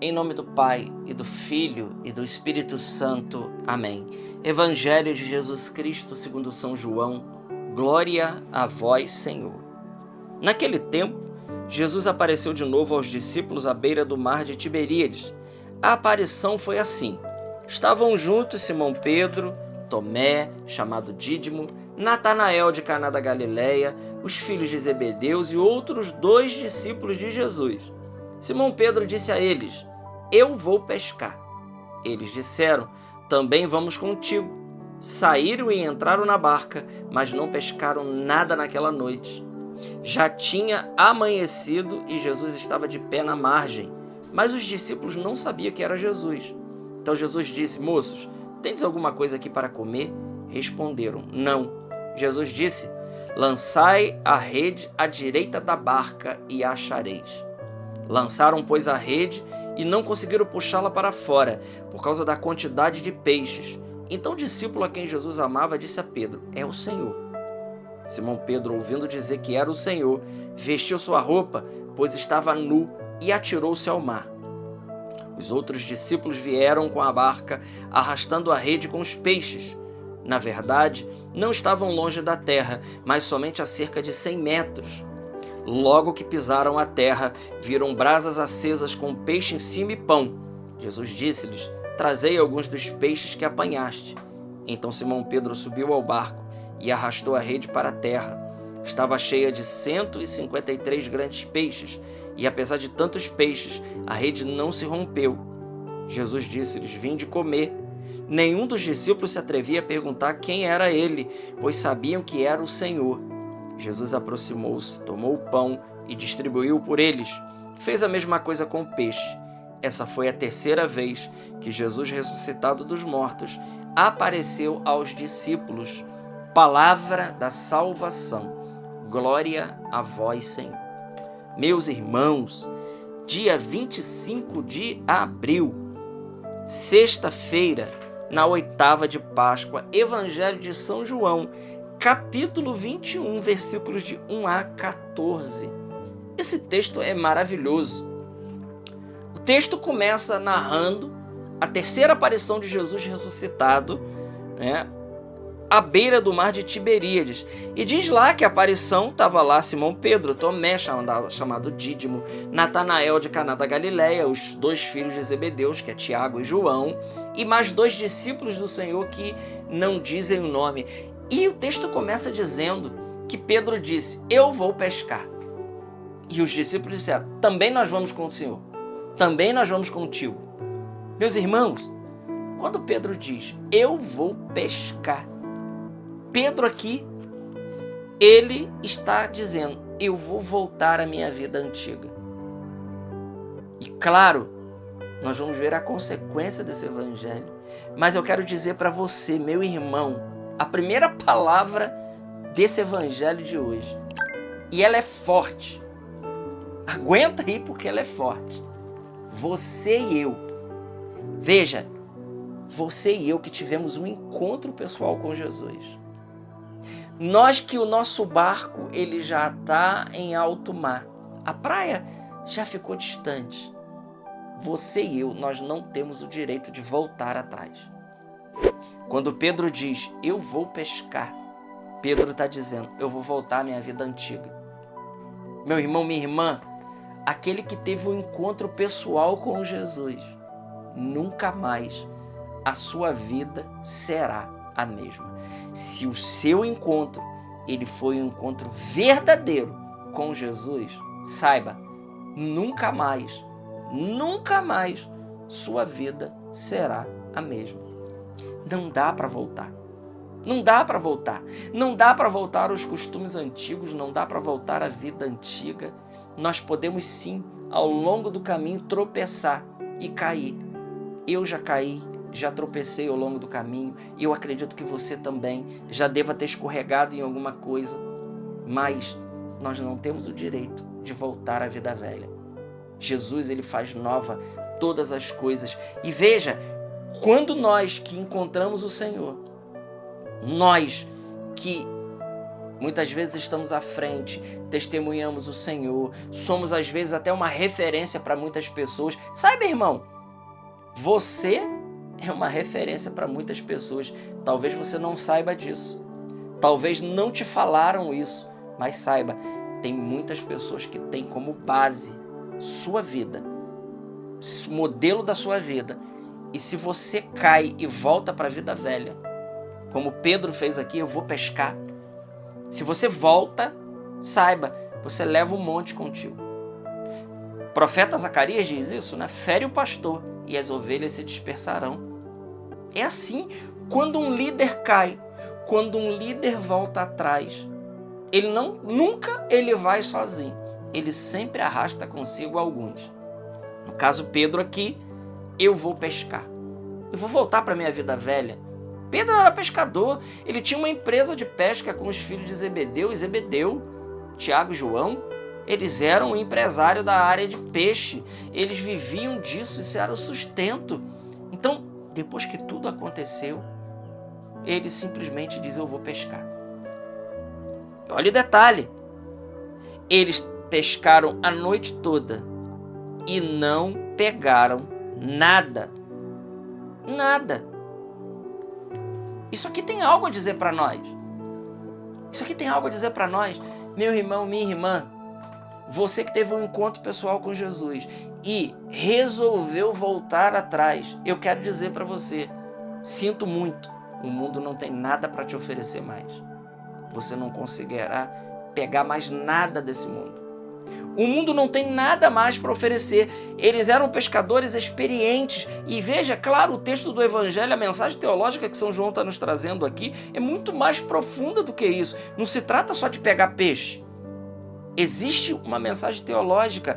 Em nome do Pai, e do Filho, e do Espírito Santo. Amém. Evangelho de Jesus Cristo segundo São João. Glória a vós, Senhor. Naquele tempo, Jesus apareceu de novo aos discípulos à beira do mar de Tiberíades. A aparição foi assim. Estavam juntos Simão Pedro, Tomé, chamado Dídimo, Natanael de Caná da Galileia, os filhos de Zebedeus e outros 2 discípulos de Jesus. Simão Pedro disse a eles: Eu vou pescar. Eles disseram: Também vamos contigo. Saíram e entraram na barca, mas não pescaram nada naquela noite. Já tinha amanhecido e Jesus estava de pé na margem, mas os discípulos não sabiam que era Jesus. Então Jesus disse: Moços, tendes alguma coisa aqui para comer? Responderam: Não. Jesus disse: Lançai a rede à direita da barca e a achareis. Lançaram, pois, a rede e não conseguiram puxá-la para fora, por causa da quantidade de peixes. Então o discípulo a quem Jesus amava disse a Pedro: É o Senhor. Simão Pedro, ouvindo dizer que era o Senhor, vestiu sua roupa, pois estava nu, e atirou-se ao mar. Os outros discípulos vieram com a barca, arrastando a rede com os peixes. Na verdade, não estavam longe da terra, mas somente a cerca de 100 metros. Logo que pisaram a terra, viram brasas acesas com peixe em cima e pão. Jesus disse-lhes: Trazei alguns dos peixes que apanhaste. Então Simão Pedro subiu ao barco e arrastou a rede para a terra. Estava cheia de 153 grandes peixes, e apesar de tantos peixes, a rede não se rompeu. Jesus disse-lhes: Vinde comer. Nenhum dos discípulos se atrevia a perguntar quem era ele, pois sabiam que era o Senhor. Jesus aproximou-se, tomou o pão e distribuiu por eles. Fez a mesma coisa com o peixe. Essa foi a 3ª vez que Jesus, ressuscitado dos mortos, apareceu aos discípulos. Palavra da salvação. Glória a vós, Senhor. Meus irmãos, dia 25 de abril, sexta-feira, na 8ª de Páscoa, Evangelho de São João, capítulo 21, versículos de 1 a 14. Esse texto é maravilhoso. O texto começa narrando a 3ª aparição de Jesus ressuscitado, à beira do mar de Tiberíades. E diz lá que a aparição estava lá Simão Pedro, Tomé, chamado Dídimo, Natanael de Caná da Galileia, os 2 filhos de Zebedeus, que é Tiago e João, e mais 2 discípulos do Senhor que não dizem o nome. E o texto começa dizendo que Pedro disse: Eu vou pescar. E os discípulos disseram: Também nós vamos com o Senhor. Também nós vamos contigo. Meus irmãos, quando Pedro diz: Eu vou pescar, Pedro aqui, ele está dizendo: Eu vou voltar à minha vida antiga. E claro, nós vamos ver a consequência desse evangelho. Mas eu quero dizer para você, meu irmão, a primeira palavra desse evangelho de hoje. E ela é forte. Aguenta aí porque ela é forte. Você e eu. Veja, você e eu que tivemos um encontro pessoal com Jesus. Nós que o nosso barco ele já está em alto mar. A praia já ficou distante. Você e eu, nós não temos o direito de voltar atrás. Quando Pedro diz: Eu vou pescar, Pedro está dizendo: Eu vou voltar à minha vida antiga. Meu irmão, minha irmã, aquele que teve um encontro pessoal com Jesus, nunca mais a sua vida será a mesma. Se o seu encontro ele foi um encontro verdadeiro com Jesus, saiba, nunca mais sua vida será a mesma. Não dá para voltar. Não dá para voltar. Não dá para voltar aos costumes antigos, não dá para voltar à vida antiga. Nós podemos sim, ao longo do caminho, tropeçar e cair. Eu já caí, já tropecei ao longo do caminho. Eu acredito que você também já deva ter escorregado em alguma coisa. Mas nós não temos o direito de voltar à vida velha. Jesus, ele faz nova todas as coisas. E veja, quando nós que encontramos o Senhor, nós que Muitas vezes estamos à frente, testemunhamos o Senhor, somos às vezes até uma referência para muitas pessoas. Saiba, irmão, você é uma referência para muitas pessoas. Talvez você não saiba disso. Talvez não te falaram isso, mas saiba, tem muitas pessoas que têm como base sua vida, modelo da sua vida. E se você cai e volta para a vida velha, como Pedro fez aqui, eu vou pescar. Se você volta, saiba, você leva um monte contigo. O profeta Zacarias diz isso, né? Fere o pastor e as ovelhas se dispersarão. É assim, quando um líder cai, quando um líder volta atrás, nunca ele vai sozinho. Ele sempre arrasta consigo alguns. No caso Pedro aqui, eu vou pescar. Eu vou voltar para a minha vida velha. Pedro era pescador, ele tinha uma empresa de pesca com os filhos de Zebedeu, Tiago e João. Eles eram um empresário da área de peixe, eles viviam disso, isso era o sustento. Então, depois que tudo aconteceu, ele simplesmente diz, eu vou pescar. Olha o detalhe, eles pescaram a noite toda e não pegaram nada. Nada. Isso aqui tem algo a dizer para nós. Isso aqui tem algo a dizer para nós. Meu irmão, minha irmã, você que teve um encontro pessoal com Jesus e resolveu voltar atrás, eu quero dizer para você, sinto muito, o mundo não tem nada para te oferecer mais. Você não conseguirá pegar mais nada desse mundo. O mundo não tem nada mais para oferecer. Eles eram pescadores experientes. E veja, claro, o texto do Evangelho, a mensagem teológica que São João está nos trazendo aqui, é muito mais profunda do que isso. Não se trata só de pegar peixe. Existe uma mensagem teológica.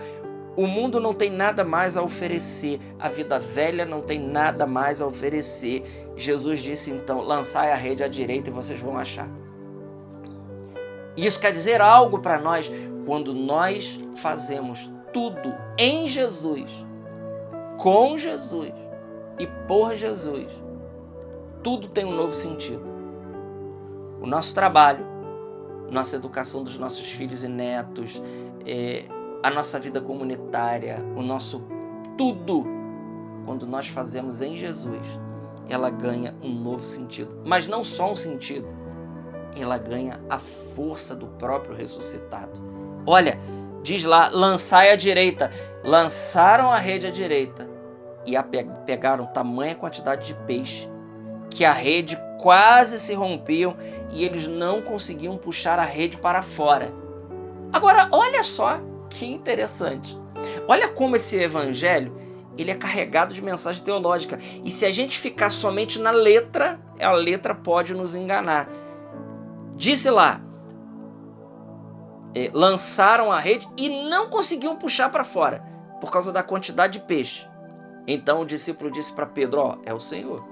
O mundo não tem nada mais a oferecer. A vida velha não tem nada mais a oferecer. Jesus disse então, lançai a rede à direita e vocês vão achar. Isso quer dizer algo para nós. Quando nós fazemos tudo em Jesus, com Jesus e por Jesus, tudo tem um novo sentido. O nosso trabalho, nossa educação dos nossos filhos e netos, a nossa vida comunitária, o nosso tudo, quando nós fazemos em Jesus, ela ganha um novo sentido. Mas não só um sentido, ela ganha a força do próprio ressuscitado. Olha, diz lá, lançai à direita. Lançaram a rede à direita e pegaram tamanha quantidade de peixe que a rede quase se rompiam e eles não conseguiam puxar a rede para fora. Agora, olha só que interessante. Olha como esse evangelho ele é carregado de mensagem teológica. E se a gente ficar somente na letra, a letra pode nos enganar. Disse lá, lançaram a rede e não conseguiam puxar para fora, por causa da quantidade de peixe. Então o discípulo disse para Pedro, é o Senhor.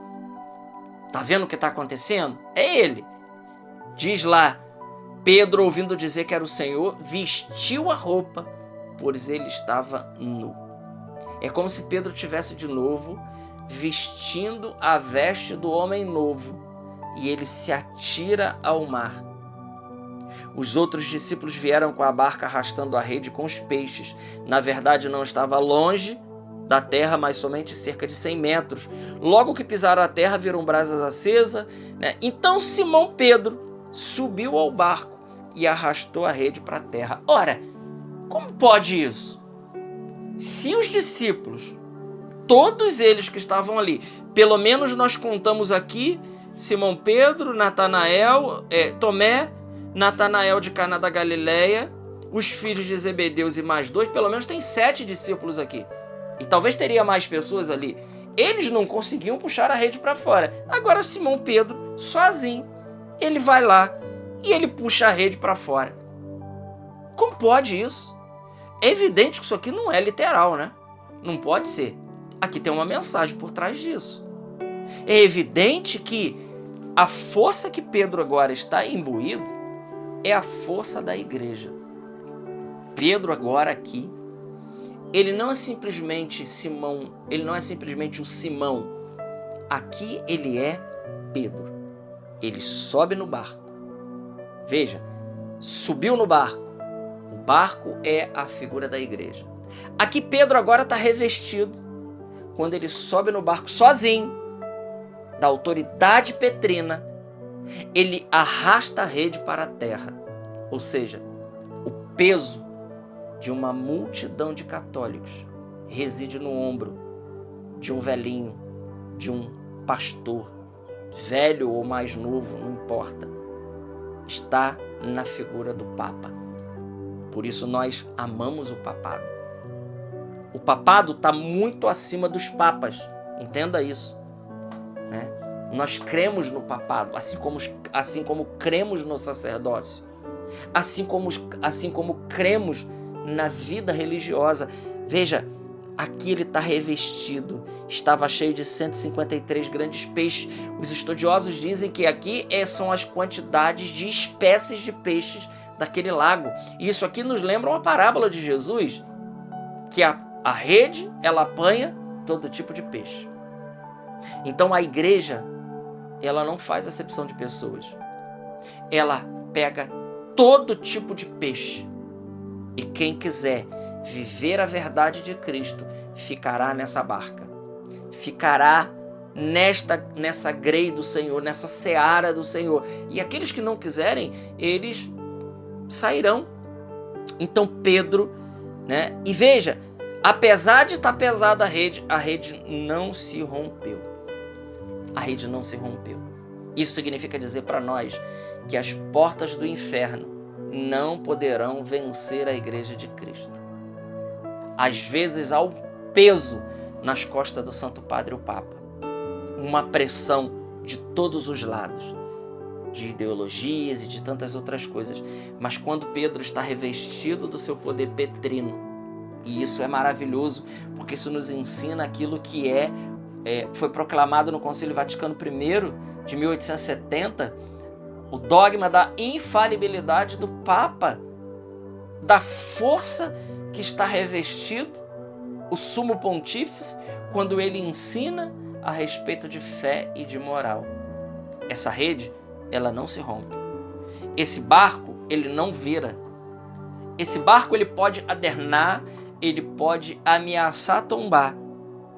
Tá vendo o que está acontecendo? É ele. Diz lá, Pedro, ouvindo dizer que era o Senhor, vestiu a roupa, pois ele estava nu. É como se Pedro tivesse de novo vestindo a veste do homem novo e ele se atira ao mar. Os outros discípulos vieram com a barca arrastando a rede com os peixes. Na verdade, não estava longe da terra, mas somente cerca de 100 metros. Logo que pisaram a terra, viram brasas acesas, né? Então Simão Pedro subiu ao barco e arrastou a rede para a terra. Ora, como pode isso? Se os discípulos, todos eles que estavam ali, pelo menos nós contamos aqui, Simão Pedro, Natanael, Tomé, Natanael de Caná da Galileia, os filhos de Zebedeus e mais 2, pelo menos tem 7 discípulos aqui. E talvez teria mais pessoas ali. Eles não conseguiam puxar a rede para fora. Agora Simão Pedro, sozinho, ele vai lá e ele puxa a rede para fora. Como pode isso? É evidente que isso aqui não é literal, né? Não pode ser. Aqui tem uma mensagem por trás disso. É evidente que a força que Pedro agora está imbuído é a força da igreja. Pedro agora aqui, ele não é simplesmente Simão, ele não é simplesmente o Simão. Aqui ele é Pedro. Ele sobe no barco. Veja, subiu no barco. O barco é a figura da igreja. Aqui Pedro agora está revestido, quando ele sobe no barco sozinho, da autoridade petrina, ele arrasta a rede para a terra. Ou seja, o peso de uma multidão de católicos reside no ombro de um velhinho, de um pastor, velho ou mais novo, não importa. Está na figura do Papa. Por isso nós amamos o papado. O papado está muito acima dos papas. Entenda isso. Né? Nós cremos no papado, assim como cremos no sacerdócio. Assim como cremos na vida religiosa. Veja, aqui ele está revestido. Estava cheio de 153 grandes peixes. Os estudiosos dizem que aqui são as quantidades de espécies de peixes daquele lago. E isso aqui nos lembra uma parábola de Jesus, que a rede, ela apanha todo tipo de peixe. Então a igreja, ela não faz acepção de pessoas. Ela pega todo tipo de peixe. E quem quiser viver a verdade de Cristo ficará nessa barca. Ficará nessa grei do Senhor, nessa seara do Senhor. E aqueles que não quiserem, eles sairão. Então Pedro, né? E veja, apesar de estar pesada a rede não se rompeu. A rede não se rompeu. Isso significa dizer para nós que as portas do inferno não poderão vencer a igreja de Cristo. Às vezes há um peso nas costas do Santo Padre, o Papa. Uma pressão de todos os lados, de ideologias e de tantas outras coisas. Mas quando Pedro está revestido do seu poder petrino, e isso é maravilhoso, porque isso nos ensina aquilo que foi proclamado no Concílio Vaticano I, de 1870, o dogma da infalibilidade do Papa, da força que está revestido o sumo pontífice quando ele ensina a respeito de fé e de moral. Essa rede, ela não se rompe. Esse barco, ele não vira. Esse barco, ele pode adernar, ele pode ameaçar tombar,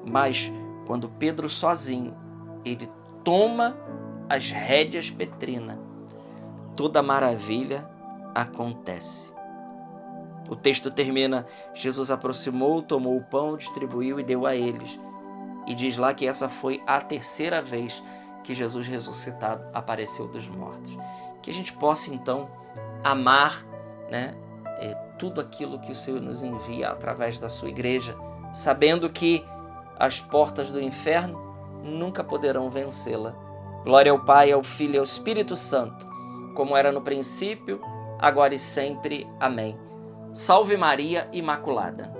mas quando Pedro sozinho, ele toma as rédeas petrinas, toda maravilha acontece. O texto termina: Jesus aproximou, tomou o pão, distribuiu e deu a eles. E diz lá que essa foi a terceira vez que Jesus ressuscitado apareceu dos mortos. Que a gente possa então amar, né, tudo aquilo que o Senhor nos envia através da sua igreja, sabendo que as portas do inferno nunca poderão vencê-la. Glória ao Pai, ao Filho e ao Espírito Santo, como era no princípio, agora e sempre. Amém. Salve Maria Imaculada.